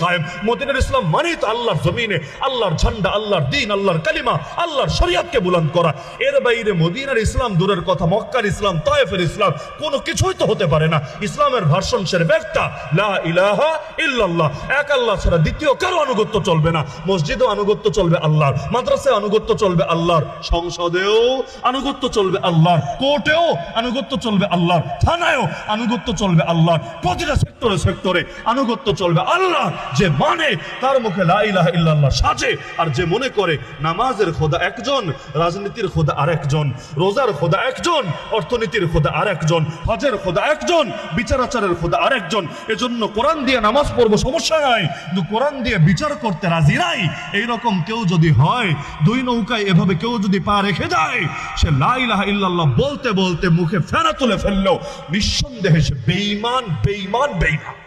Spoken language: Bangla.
কায়েম। মদিনার ইসলাম মানেই তো আল্লাহর জমিনে আল্লাহর ঝান্ডা, আল্লাহর দ্বীন, আল্লাহর কালিমা, আল্লাহর শরিয়তকে বুলন্দ করা। এর বাইরে মদিনার ইসলাম দূরের কথা, মক্কার ইসলাম, তায়েফের ইসলাম কোনো কিছুই তো হতে পারে না। ইসলামের ভার্সন সের একটা লা ইলাহা ইল্লাল্লাহ, এক আল্লাহ ছাড়া দ্বিতীয় কারো আনুগত্য চলবে না। মসজিদেও আনুগত্য চলবে আল্লাহর, মাদ্রাসায় আনুগত্য চলবে আল্লাহর, সংসদেও আনুগত্য চলবে আল্লাহর, কোর্টেও আনুগত্য চলবে আল্লাহর, থানায়ও আনুগত্য চলবে আল্লাহর, প্রতিটা সেক্টরে সেক্টরে আনুগত্য চলবে আল্লাহ। যে মানে তার মুখে লা ইলাহা ইল্লাল্লাহ সাজে, আর যে মনে করে নামাজের খোদা একজন, রাজনীতির খোদা আরেকজন, রোজার খোদা একজন, অর্থনীতির খোদা আরেকজন, হজের খোদা একজন, বিচার আচারের খোদা আরেকজন। এজন্য কোরআন দিয়ে নামাজ পড়বো সমস্যা নাই, কিন্তু কোরআন দিয়ে বিচার করতে রাজি নাই, এইরকম কেউ যদি হয়, দুই নৌকায় এভাবে কেউ যদি পা রেখে যায়, সে লা ইলাহা ইল্লাল্লাহ বলতে বলতে মুখে ফেনা তুলে ফেললো, নিঃসন্দেহে সে বেঈমান বেঈমান বেঈমান।